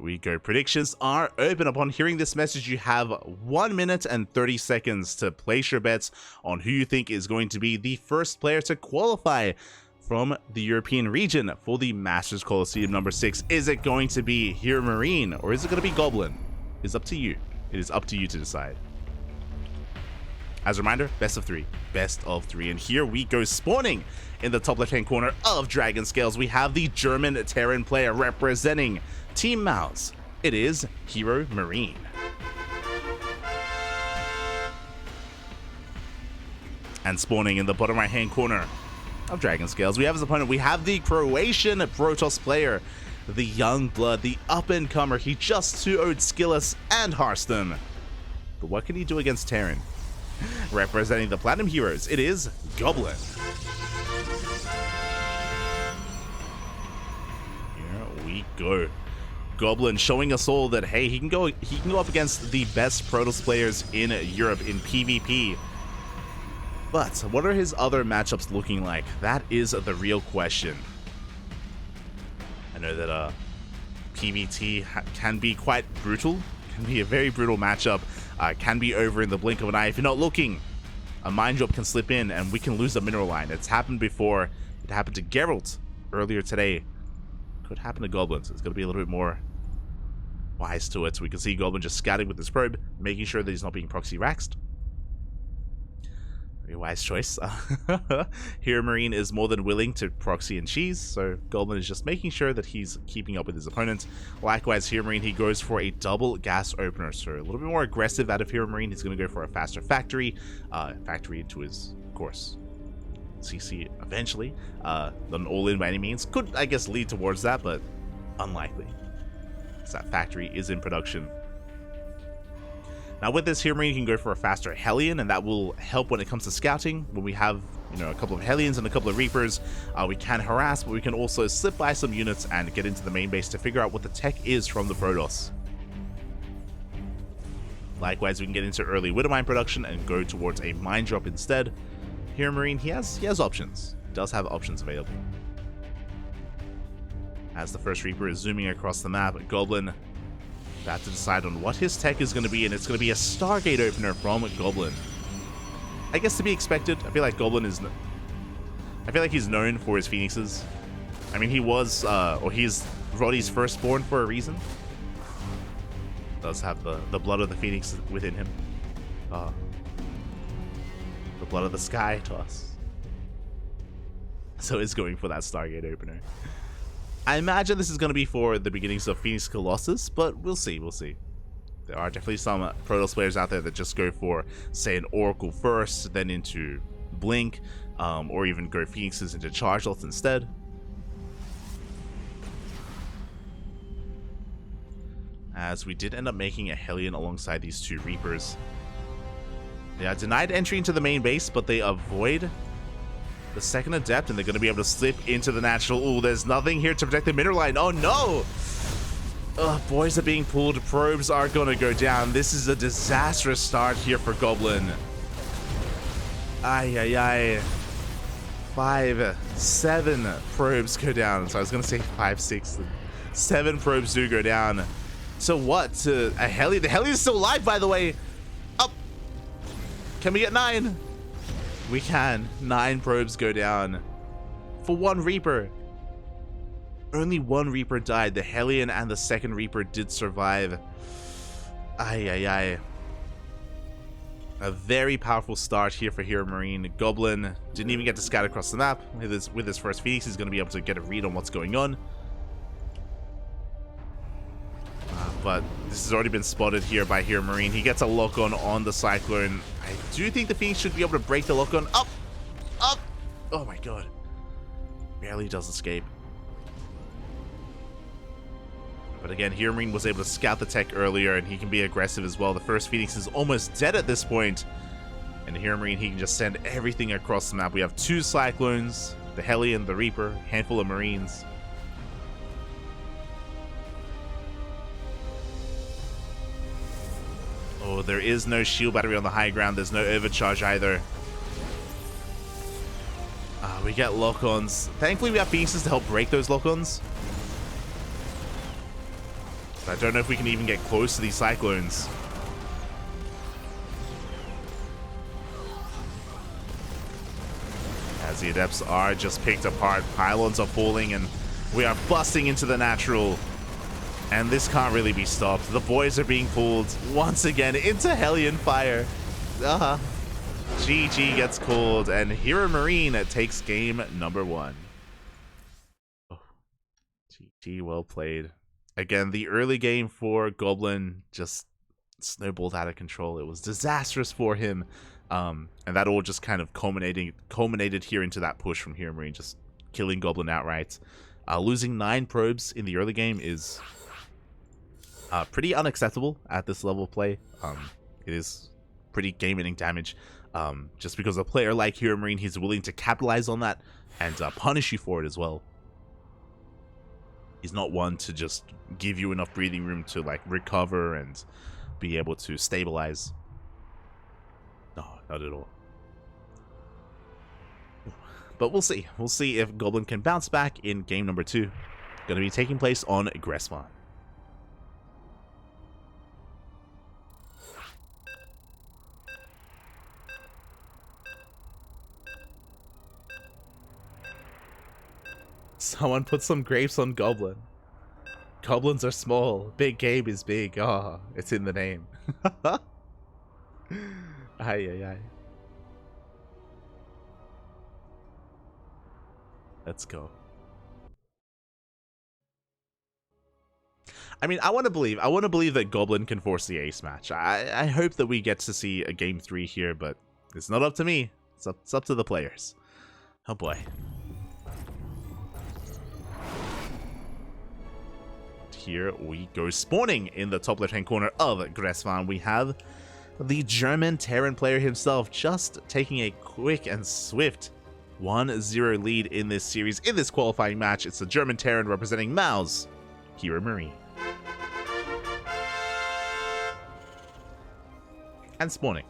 we go. Predictions are open. Upon hearing this message, you have 1 minute and 30 seconds to place your bets on who you think is going to be the first player to qualify from the European region for the Masters Coliseum number 6. Is it going to be HeRoMaRinE or is it going to be Goblin? It's up to you. It is up to you to decide. As a reminder, best of 3. Best of 3. And here we go. Spawning in the top left-hand corner of Dragon Scales, we have the German Terran player representing Team Mouse. It is HeRoMaRinE. And spawning in the bottom right-hand corner of Dragon Scales, we have as opponent, we have the Croatian Protoss player, the young blood, the up-and-comer. He just 2-0'd Skillus and Hearthstone. But what can he do against Terran? Representing the Platinum Heroes, it is Goblin. Here we go. Goblin showing us all that, hey, he can go up against the best Protoss players in Europe in PvP. But what are his other matchups looking like? That is the real question. I know that PvT can be quite brutal, can be a very brutal matchup, can be over in the blink of an eye. If you're not looking, a Mind Drop can slip in and we can lose a mineral line. It's happened before. It happened to Geralt earlier today. Could happen to Goblins. It's going to be a little bit more wise to it. So we can see Goblin just scouting with his probe, making sure that he's not being proxy raxed. Very wise choice. HeRoMaRinE is more than willing to proxy and cheese, so Goblin is just making sure that he's keeping up with his opponent. Likewise, HeRoMaRinE, he goes for a double gas opener, so a little bit more aggressive out of HeRoMaRinE. He's going to go for a faster factory, factory into his, of course, CC eventually. Not an all-in by any means. Could, I guess, lead towards that, but unlikely, because that factory is in production. Now with this, HeRoMaRinE can go for a faster Hellion, and that will help when it comes to scouting. When we have, a couple of Hellions and a couple of Reapers, we can harass, but we can also slip by some units and get into the main base to figure out what the tech is from the Protoss. Likewise, we can get into early Widowmine production and go towards a Mind Drop instead. HeRoMaRinE, he has options. He does have options available. As the first Reaper is zooming across the map, Goblin about to decide on what his tech is going to be, and it's going to be a Stargate opener from Goblin. I guess to be expected. I feel like Goblin is... I feel like he's known for his Phoenixes. I mean, he was, or he's Roddy's firstborn for a reason. Does have the blood of the Phoenix within him. The blood of the sky to us. So he's going for that Stargate opener. I imagine this is going to be for the beginnings of Phoenix Colossus, but we'll see, There are definitely some Protoss players out there that just go for, say, an Oracle first, then into Blink, or even go Phoenixes into Charge Lots instead. As we did end up making a Hellion alongside these two Reapers. They are denied entry into the main base, but they avoid the second Adept, and they're going to be able to slip into the natural. Ooh, there's nothing here to protect the mineral line. Oh, no! Boys are being pulled. Probes are going to go down. This is a disastrous start here for Goblin. Ay. 5, 7 probes go down. So I was going to say 5, 6. 7 probes do go down. So what? A Heli? The Heli is still alive, by the way. Up. Can we get 9? We can. 9 probes go down for 1 Reaper. Only 1 Reaper died. The Hellion and the second Reaper did survive. Ay. A very powerful start here for HeRoMaRinE. Goblin didn't even get to scout across the map. With his first Phoenix, he's going to be able to get a read on what's going on. But this has already been spotted here by HeRoMaRinE. He gets a lock-on on the Cyclone. I do think the Phoenix should be able to break the lock-on. Up! Oh my god. Barely does escape. But again, HeRoMaRinE was able to scout the tech earlier, and he can be aggressive as well. The first Phoenix is almost dead at this point. And HeRoMaRinE, he can just send everything across the map. We have 2 Cyclones, the Hellion, the Reaper, handful of Marines. Oh, there is no shield battery on the high ground. There's no overcharge either. We get lock-ons. Thankfully, we have Phoenixes to help break those lock-ons. I don't know if we can even get close to these Cyclones. As the Adepts are just picked apart, pylons are falling, and we are busting into the natural. And this can't really be stopped. The boys are being pulled once again into Hellion Fire. GG gets called, and HeRoMaRinE takes game number 1. Oh, GG, well played. Again, the early game for Goblin just snowballed out of control. It was disastrous for him. And that all just kind of culminated here into that push from HeRoMaRinE, just killing Goblin outright. Losing 9 probes in the early game is pretty unacceptable at this level of play. It is pretty game-ending damage. Just because a player like HeRoMaRinE, he's willing to capitalize on that and punish you for it as well. He's not one to just give you enough breathing room to like recover and be able to stabilize. No, not at all. But we'll see. We'll see if Goblin can bounce back in game number 2. Going to be taking place on Gressman. Someone put some grapes on Goblin. Goblins are small. Big game is big. Ah, oh, it's in the name. Ay, ay, ay. Let's go. I mean, I want to believe that Goblin can force the ace match. I hope that we get to see a game 3 here, but it's not up to me. It's up to the players. Oh boy. Here we go. Spawning in the top left-hand corner of Gressman, we have the German Terran player himself, just taking a quick and swift 1-0 lead in this series, in this qualifying match. It's the German Terran representing Mao's HeRoMaRinE. And spawning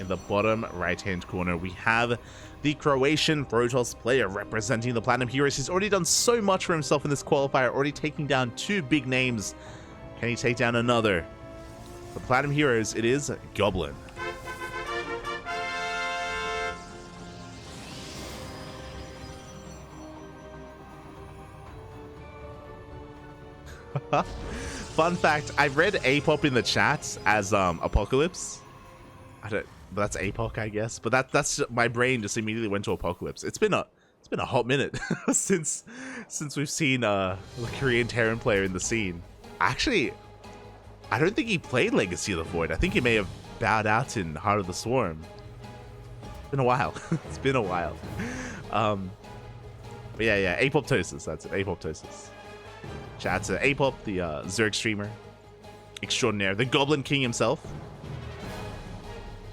in the bottom right-hand corner, we have the Croatian Protoss player representing the Platinum Heroes. He's already done so much for himself in this qualifier, already taking down 2 big names. Can he take down another? The Platinum Heroes, it is Goblin. Fun fact, I've read APOP in the chat as Apocalypse. That's APOC, I guess. But that's my brain just immediately went to Apocalypse. It's been a hot minute since we've seen a Korean Terran player in the scene. Actually, I don't think he played Legacy of the Void. I think he may have bowed out in Heart of the Swarm. It's been a while. It's been a while. But yeah, Apoptosis. That's it. Apoptosis. Shout out to Apop, the Zerg streamer extraordinaire, the Goblin King himself.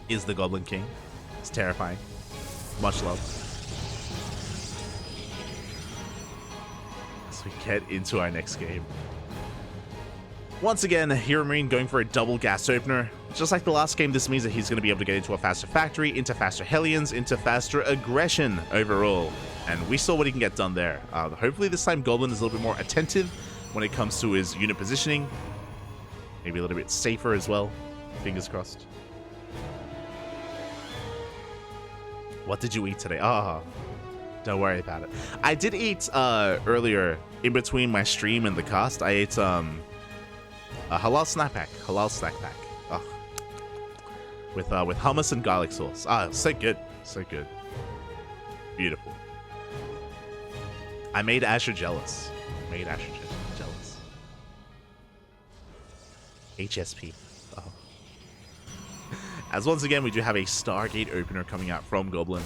Is the Goblin King. It's terrifying. Much love. As we get into our next game. Once again, HeRoMaRinE going for a double gas opener. Just like the last game, this means that he's going to be able to get into a faster factory, into faster Hellions, into faster aggression overall. And we saw what he can get done there. Hopefully this time Goblin is a little bit more attentive when it comes to his unit positioning. Maybe a little bit safer as well. Fingers crossed. What did you eat today? Oh, don't worry about it. I did eat earlier in between my stream and the cast. I ate a halal snack pack. Oh. With hummus and garlic sauce. So good. So good. Beautiful. I made Asher jealous. Jealous. HSP. Oh. As once again, we do have a Stargate opener coming out from Goblin.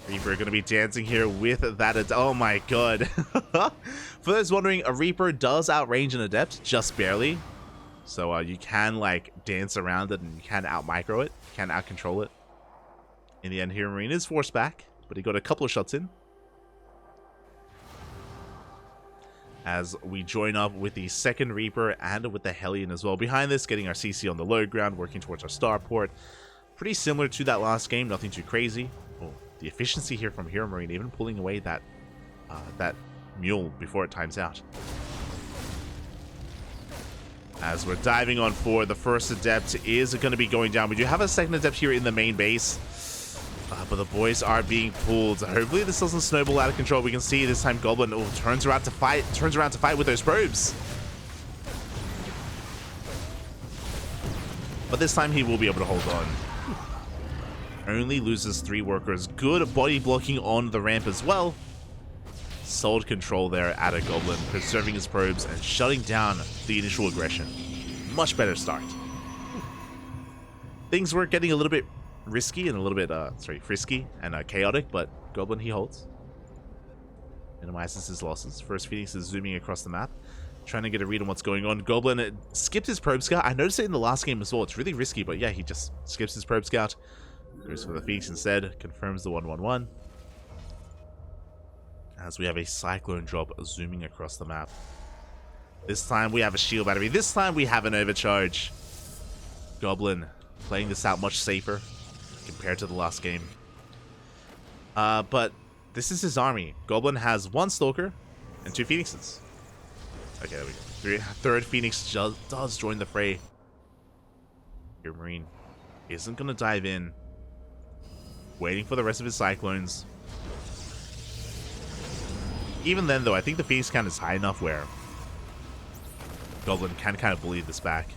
Reaper going to be dancing here with that. Oh my god. For those wondering, a Reaper does outrange an Adept, just barely. So you can like dance around it and you can out-micro it. You can out-control it. In the end, HeRoMaRinE is forced back, but he got a couple of shots in. As we join up with the second Reaper and with the Hellion as well. Behind this, getting our CC on the low ground, working towards our starport. Pretty similar to that last game, nothing too crazy. Oh, the efficiency here from HeRoMaRinE, even pulling away that that mule before it times out. As we're diving on forward, the first adept is going to be going down. We do have a second adept here in the main base, but the boys are being pulled. Hopefully this doesn't snowball out of control. We can see this time Goblin turns around to fight with those probes. But this time he will be able to hold on. Only loses 3 workers. Good body blocking on the ramp as well. Solid control there at a Goblin, preserving his probes and shutting down the initial aggression. Much better start. Things were getting a little bit risky and a little bit, frisky and chaotic, but Goblin, he holds. Minimizes his losses. First Phoenix is zooming across the map, trying to get a read on what's going on. Goblin skipped his probe scout. I noticed it in the last game as well. It's really risky, but yeah, he just skips his probe scout. Goes for the Phoenix instead. Confirms the 1-1-1. As we have a Cyclone drop zooming across the map. This time we have a shield battery. This time we have an overcharge. Goblin playing this out much safer compared to the last game. But this is his army. Goblin has 1 Stalker and 2 Phoenixes. Okay, there we go. Third Phoenix does join the fray. HeRoMaRinE isn't going to dive in. Waiting for the rest of his Cyclones. Even then, though, I think the Phoenix count is high enough where Goblin can kind of bully this back.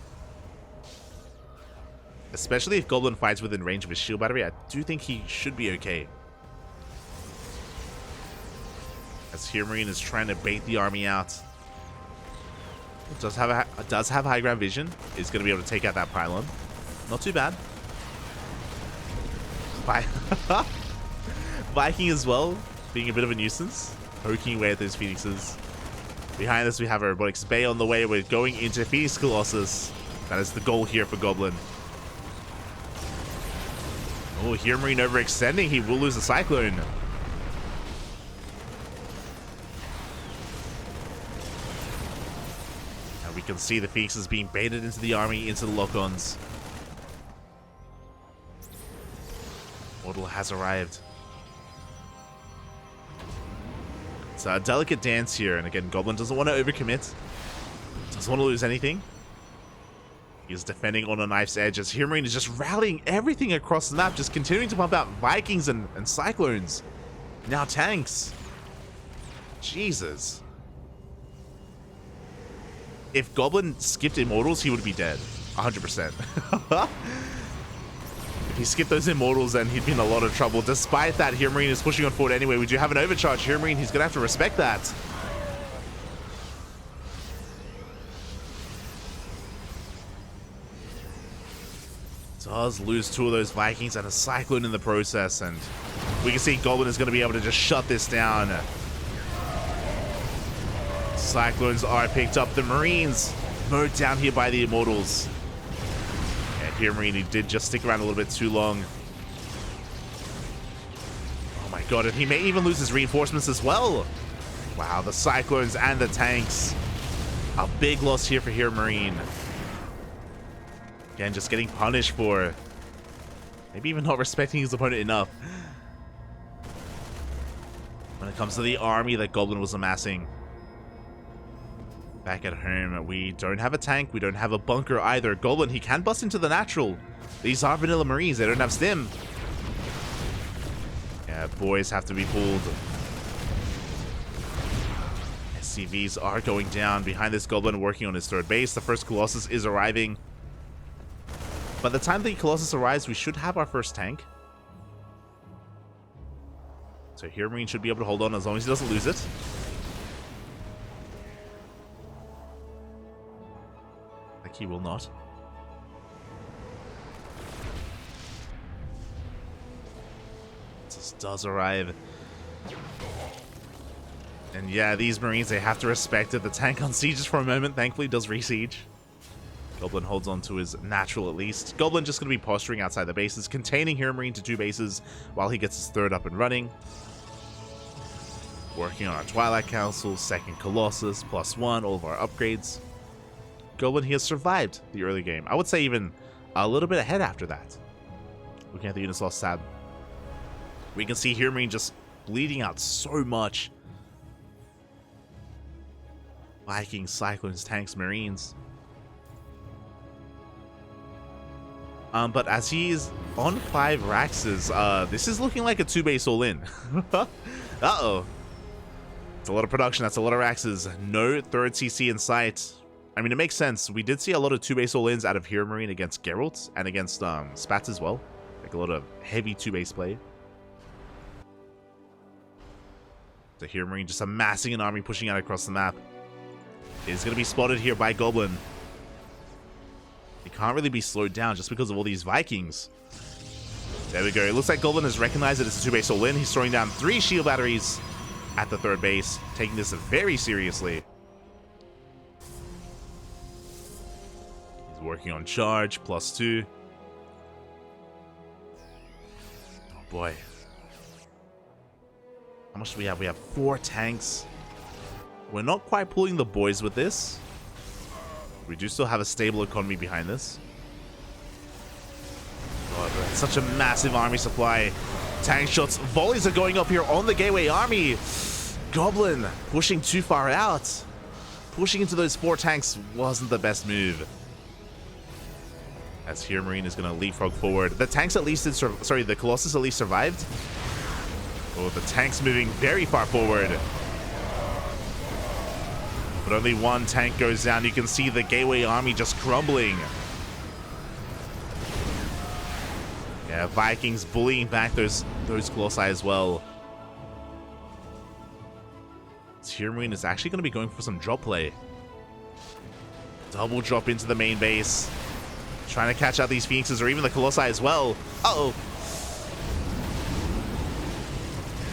Especially if Goblin fights within range of his shield battery, I do think he should be okay. As HeRoMaRinE is trying to bait the army out. It does have high ground vision. Is going to be able to take out that pylon. Not too bad. Viking as well, being a bit of a nuisance. Poking away at those Phoenixes. Behind us, we have a Robotics Bay on the way. We're going into Phoenix Colossus. That is the goal here for Goblin. Oh, HeRoMaRinE overextending. He will lose the Cyclone. And we can see the Phoenixes being baited into the army, into the lock-ons. Mortal has arrived. It's a delicate dance here, and again, Goblin doesn't want to overcommit. Doesn't want to lose anything. He's defending on a knife's edge as HeRoMaRinE is just rallying everything across the map, just continuing to pump out Vikings and Cyclones. Now tanks. Jesus. If Goblin skipped Immortals, he would be dead. 100%. If he skipped those Immortals, then he'd be in a lot of trouble. Despite that, HeRoMaRinE is pushing on forward anyway. We do have an overcharge. HeRoMaRinE, he's going to have to respect that. Does lose 2 of those Vikings and a Cyclone in the process, and we can see Goblin is going to be able to just shut this down. Cyclones are picked up. The Marines mowed down here by the Immortals. HeRoMaRinE did just stick around a little bit too long. Oh my god, and he may even lose his reinforcements as well. Wow, the Cyclones and the tanks. A big loss here for HeRoMaRinE. Again, just getting punished for maybe even not respecting his opponent enough. When it comes to the army that Goblin was amassing. Back at home, we don't have a tank, we don't have a bunker either. Goblin, he can bust into the natural. These are vanilla Marines, they don't have stim. Yeah, boys have to be pulled. SCVs are going down. Behind this Goblin working on his 3rd base. The first Colossus is arriving. By the time the Colossus arrives, we should have our first tank. So HeRoMaRinE should be able to hold on as long as he doesn't lose it. He will not. This does arrive. And yeah, these Marines, they have to respect it. The tank on sieges for a moment, thankfully does re-siege. Goblin holds on to his natural at least. Goblin just going to be posturing outside the bases, containing HeRoMaRinE to 2 bases while he gets his 3rd up and running. Working on our Twilight Council, 2nd Colossus, +1, all of our upgrades. Goblin, he has survived the early game. I would say even a little bit ahead after that. Looking at the units lost tab, we can see HeRoMaRinE just bleeding out so much. Vikings, Cyclones, Tanks, Marines. But as he's on 5 Raxes, this is looking like a 2-base all-in. Uh-oh. It's a lot of production. That's a lot of Raxes. No third CC in sight. I mean, it makes sense. We did see a lot of 2-base all-ins out of HeRoMaRinE against Geralt and against Spats as well. Like a lot of heavy 2-base play. So HeRoMaRinE just amassing an army, pushing out across the map. Is going to be spotted here by Goblin. He can't really be slowed down just because of all these Vikings. There we go. It looks like Goblin has recognized that it's a 2-base all-in. He's throwing down 3 shield batteries at the 3rd base, taking this very seriously. He's working on charge, +2. Oh boy. How much do we have? We have 4 tanks. We're not quite pulling the boys with this. We do still have a stable economy behind this. God, such a massive army supply. Tank shots, volleys are going up here on the Gateway Army. Goblin pushing too far out. Pushing into those 4 tanks wasn't the best move. As HeRoMaRinE is going to leapfrog forward. The tanks at least, the Colossus at least survived. Oh, the tank's moving very far forward. But only 1 tank goes down. You can see the Gateway Army just crumbling. Yeah, Vikings bullying back those Colossi as well. HeRoMaRinE is actually going to be going for some drop play. Double drop into the main base. Trying to catch out these Phoenixes or even the Colossi as well. Uh-oh.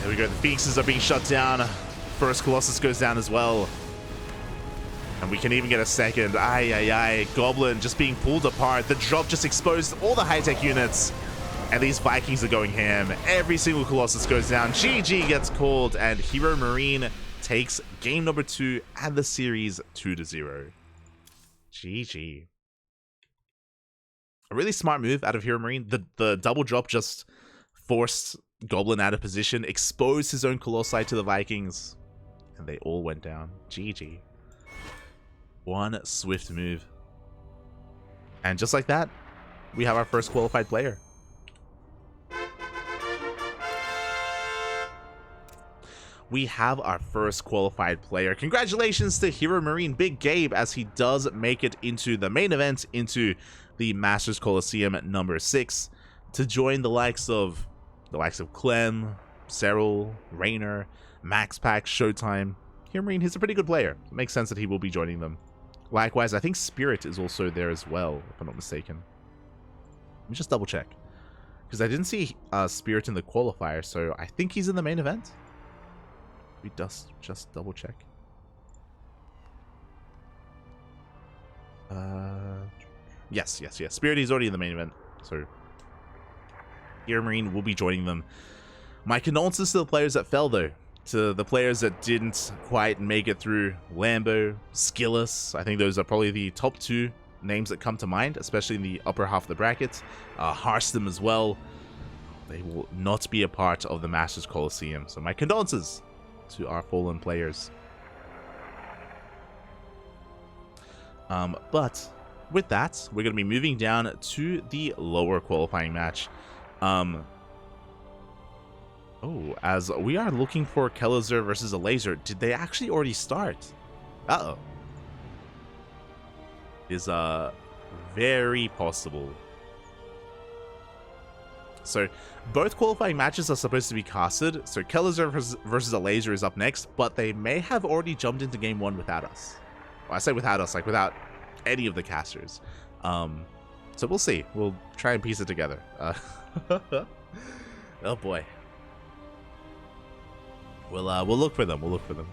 There we go. The Phoenixes are being shut down. First Colossus goes down as well. And we can even get a second. Ay. Goblin just being pulled apart. The drop just exposed all the high-tech units. And these Vikings are going ham. Every single Colossus goes down. GG gets called. And HeRoMaRinE takes game number 2 and the series 2-0. GG. A really smart move out of HeRoMaRinE. The double drop just forced Goblin out of position. Exposed his own Colossi to the Vikings. And they all went down. GG. One swift move. And just like that, we have our first qualified player. We have our first qualified player. Congratulations to HeRoMaRinE Big Gabe as he does make it into the main event, into the Masters Coliseum at number 6 to join the likes of Clem, Cyril, Rainer, MaxPack, Showtime. HeRoMaRinE, he's a pretty good player. It makes sense that he will be joining them. Likewise, I think Spirit is also there as well, if I'm not mistaken. Let me just double check. Because I didn't see Spirit in the qualifier, so I think he's in the main event. We just double check. Yes. Spirit is already in the main event, so HeRoMaRinE will be joining them. My condolences to the players that fell, though. To the players that didn't quite make it through. Lambo, Skillus. I think those are probably the top 2 names that come to mind, especially in the upper half of the bracket. Harstem as well. They will not be a part of the Masters Coliseum. So my condolences to our fallen players. But with that, we're going to be moving down to the lower qualifying match. As we are looking for Coliseum versus a laser. Did they actually already start? Uh-oh. Is very possible. So both qualifying matches are supposed to be casted. So Coliseum versus a laser is up next, but they may have already jumped into game 1 without us. Well, I say without us, like without any of the casters. So we'll see. We'll try and piece it together. Oh boy. We'll look for them. We'll look for them.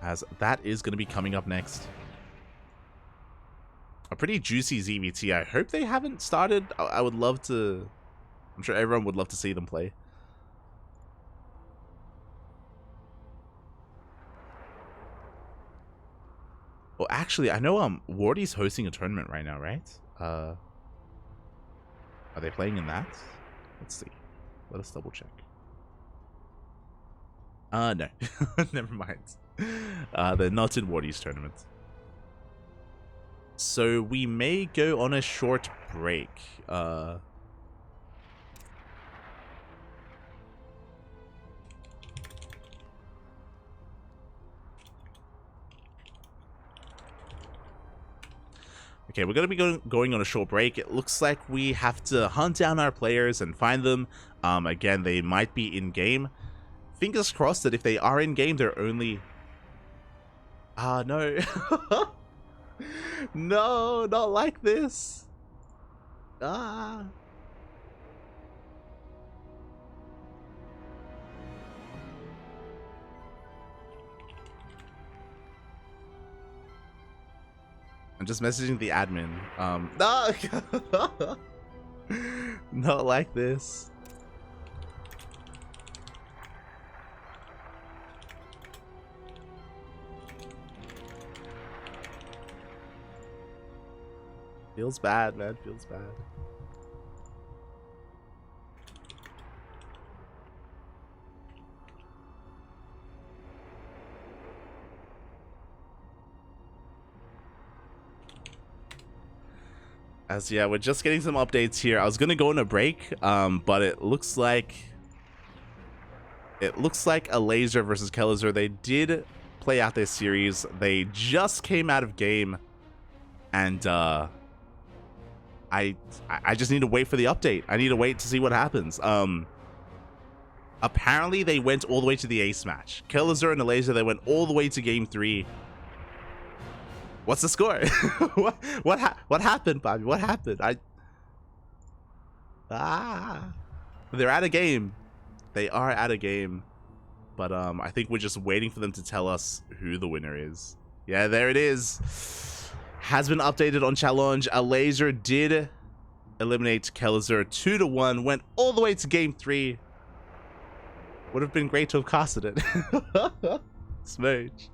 As that is going to be coming up next. A pretty juicy ZVT. I hope they haven't started. I would love to. I'm sure everyone would love to see them play. Well, actually, I know Wardy's hosting a tournament right now, right? Are they playing in that? Let's see. Let us double check. No. Never mind. They're not in Wardy's tournament. So we may go on a short break. Okay, we're going to be going on a short break. It looks like we have to hunt down our players and find them. Again, they might be in-game. Fingers crossed that if they are in-game, they're only... no. No, not like this. I'm just messaging the admin. No! Not like this. Feels bad, man. Feels bad. As yeah, we're just getting some updates here. I was gonna go on a break, but it looks like a Laser versus Coliseum. They did play out their series. They just came out of game, and I just need to wait for the update. I need to wait to see what happens. Apparently they went all the way to the ace match. Coliseum and the Laser, they went all the way to game 3. What's the score? what happened, Bobby? What happened? They're out of game. They are out of game. But I think we're just waiting for them to tell us who the winner is. Yeah, there it is. Has been updated on challenge. A Laser did eliminate Coliseum 2-1. Went all the way to game 3. Would have been great to have casted it. Smooch.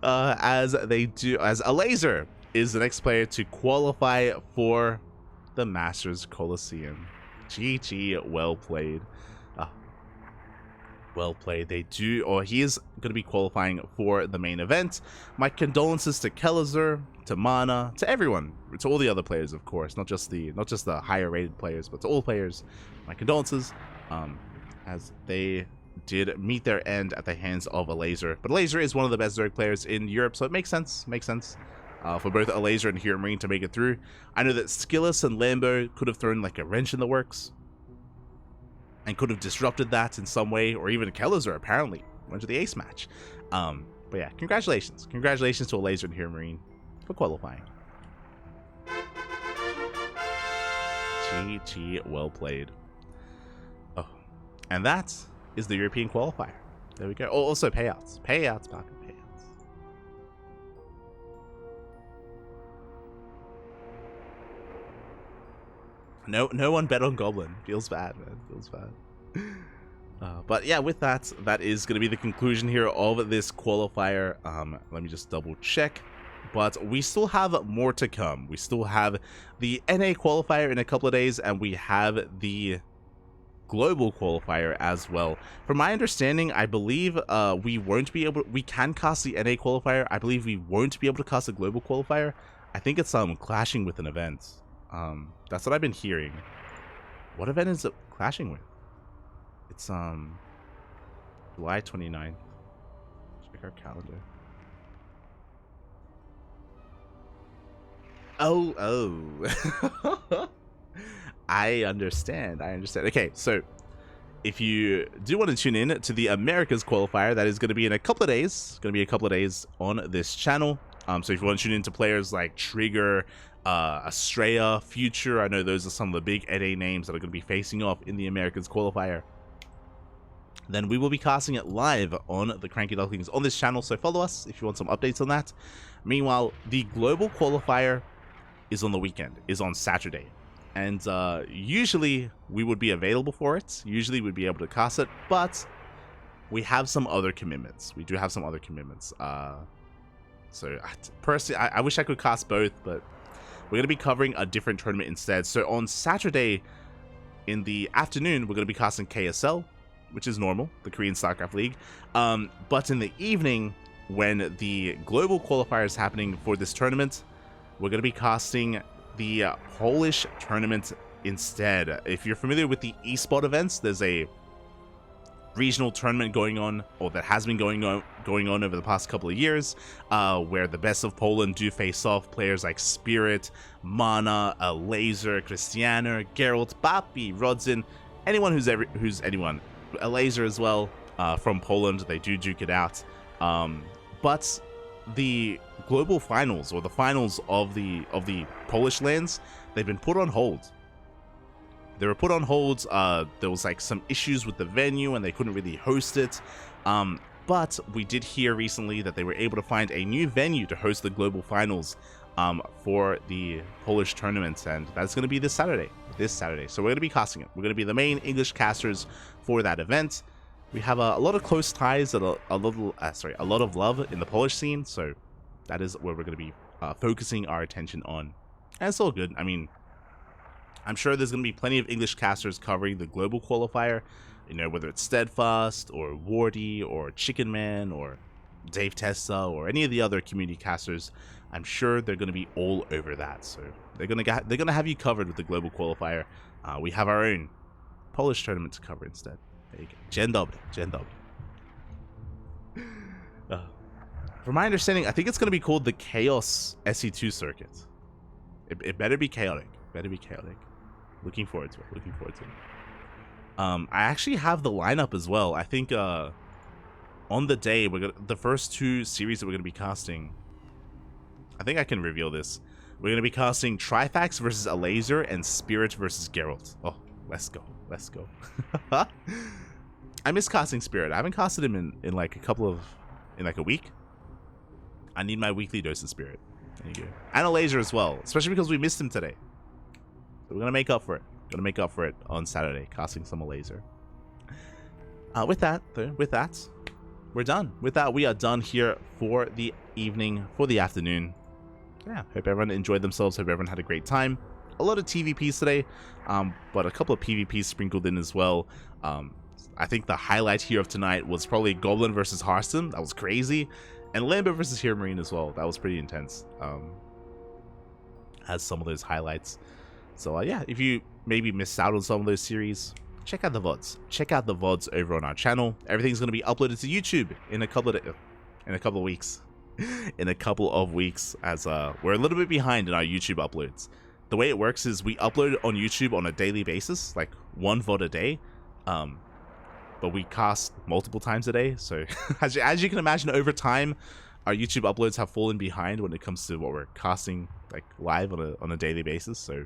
As a Laser is the next player to qualify for the Masters Coliseum. GG, well played. Well played. He is going to be qualifying for the main event. My condolences to Coliseum, to Mana, to everyone, to all the other players, of course, not just the higher rated players, but to all players. My condolences, as they did meet their end at the hands of a Laser. But Laser is one of the best Zerg players in Europe, so it makes sense. For both a Laser and HeRoMaRinE to make it through. I know that Skillus and Lambo could have thrown like a wrench in the works and could have disrupted that in some way, or even Coliseum apparently went to the ace match. But yeah, congratulations to a Laser and HeRoMaRinE for qualifying. GG, well played. Oh, and that is the European qualifier. There we go. Oh, also payouts, Parker, payouts. No one bet on Goblin. Feels bad, man. Feels bad. But yeah, with that is going to be the conclusion here of this qualifier. Let me just double check. But we still have more to come. We still have the NA qualifier in a couple of days, and we have the global qualifier as well. From my understanding, I believe we can cast the NA qualifier. I believe we won't be able to cast the global qualifier. I think it's clashing with an event. That's what I've been hearing. What event is it clashing with? It's July 29th. Check our calendar. Oh. I understand. Okay, so if you do want to tune in to the Americas qualifier, that is going to be in a couple of days. It's going to be a couple of days on this channel. So if you want to tune in to players like Trigger, Estrella, Future, I know those are some of the big NA names that are going to be facing off in the Americas qualifier. Then we will be casting it live on the CranKy Ducklings on this channel, so follow us if you want some updates on that. Meanwhile, the global qualifier is on the weekend, is on Saturday. And usually we would be available for it. Usually we'd be able to cast it, but we have some other commitments. We do have some other commitments. So personally, I wish I could cast both, but we're going to be covering a different tournament instead. So on Saturday in the afternoon, we're going to be casting KSL. which is normal, the Korean StarCraft League. But in the evening, when the global qualifier is happening for this tournament, we're going to be casting the Polish tournament instead. If you're familiar with the eSport events, there's a regional tournament going on, or that has been going on over the past couple of years, where the best of Poland do face off players like Spirit, Mana, Laser, Cristiano, Geralt, Papi, Rodzin, anyone who's anyone. A Laser as well, from Poland. They do duke it out. But the global finals, or the finals of the Polish lands, they've been put on hold. They were put on hold. There was like some issues with the venue and they couldn't really host it. But we did hear recently that they were able to find a new venue to host the global finals for the Polish tournament, and that's going to be this Saturday. So we're going to be casting it. We're going to be the main English casters for that event. We have a lot of close ties and a lot of love in the Polish scene, so that is where we're going to be focusing our attention on. And it's all good. I mean, I'm sure there's going to be plenty of English casters covering the global qualifier, you know, whether it's Steadfast or Wardy or Chicken Man or Dave Tessa or any of the other community casters. I'm sure they're going to be all over that, so they're going to have you covered with the global qualifier. We have our own Polish tournament to cover instead. There you go. Dzień dobry. From my understanding, I think it's going to be called the Chaos SE2 circuit. It better be chaotic. Looking forward to it. I actually have the lineup as well. I think on the day the first two series that we're gonna be casting, I think I can reveal this. We're gonna be casting Trifax versus a Laser and Spirit versus Geralt. Oh, let's go. I miss casting Spirit. I haven't casted him in like a week. I need my weekly dose of Spirit. There you go. And a Laser as well, especially because we missed him today. So we're gonna make up for it. On Saturday, casting some Laser. With that, we're done. With that, we are done here for the evening, for the afternoon. Yeah, hope everyone enjoyed themselves. Hope everyone had a great time. A lot of TvPs today, but a couple of PvPs sprinkled in as well. I think the highlight here of tonight was probably Goblin versus Hearthstone. That was crazy. And Lambo versus HeRoMaRinE as well. That was pretty intense. Has some of those highlights. So yeah, if you maybe missed out on some of those series, check out the VODs. Check out the VODs over on our channel. Everything's going to be uploaded to YouTube in a couple of weeks. In a couple of weeks, as we're a little bit behind in our YouTube uploads. The way it works is we upload on YouTube on a daily basis, like one VOD a day. But we cast multiple times a day. So as you can imagine, over time, our YouTube uploads have fallen behind when it comes to what we're casting like live on a daily basis. So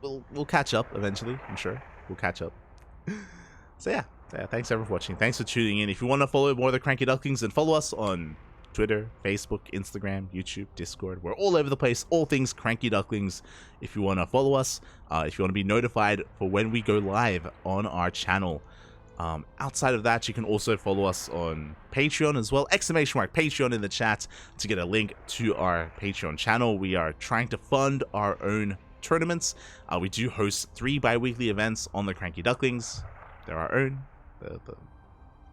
we'll catch up eventually. I'm sure we'll catch up. So yeah, thanks everyone for watching. Thanks for tuning in. If you want to follow more of the CranKy Ducklings, then follow us on Twitter, Facebook, Instagram, YouTube, Discord. We're all over the place. All things CranKy Ducklings. If you want to follow us, if you want to be notified for when we go live on our channel. Outside of that, you can also follow us on Patreon as well. ! Patreon in the chat to get a link to our Patreon channel. We are trying to fund our own tournaments. We do host 3 bi-weekly events on the CranKy Ducklings. They're our own. The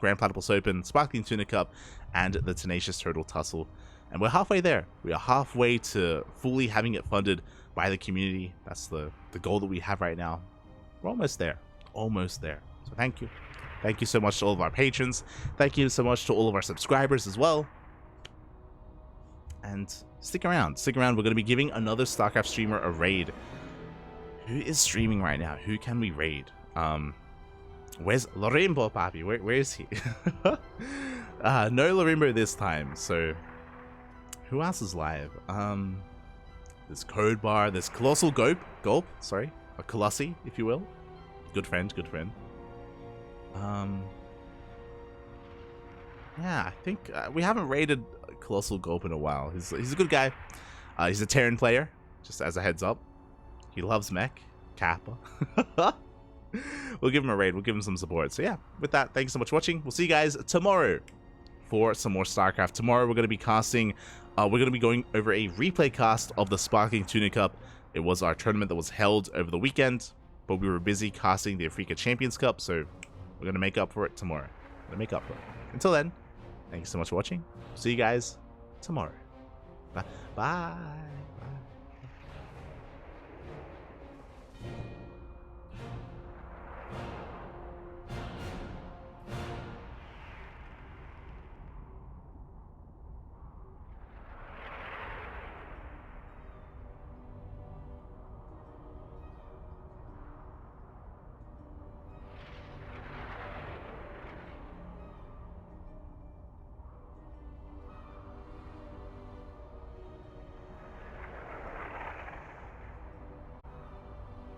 Grand Platypus Open, Sparkling Tuna Cup, and the Tenacious Turtle Tussle. And we're halfway there. We are halfway to fully having it funded by the community. That's the goal that we have right now. We're almost there. So thank you. Thank you so much to all of our patrons. Thank you so much to all of our subscribers as well. And stick around. We're going to be giving another StarCraft streamer a raid. Who is streaming right now? Who can we raid? Where's Lorimbo, Papi? Where is he? No Lorimbo this time. So who else is live? There's Code Bar. There's Colossal Gulp. Sorry, a Colossi, if you will. Good friend. Yeah, I think we haven't raided Colossal Gulp in a while. He's a good guy. He's a Terran player, just as a heads up. He loves mech. Kappa. We'll give him a raid. We'll give him some support. So yeah, with that, thanks so much for watching. We'll see you guys tomorrow for some more StarCraft. Tomorrow we're going to be casting, we're going to be going over a replay cast of the Sparkling Tuna Cup. It was our tournament that was held over the weekend, but we were busy casting the Africa Champions Cup, so We're going to make up for it tomorrow. We're going to make up for it. Until then, thank you so much for watching. See you guys tomorrow. Bye. Bye.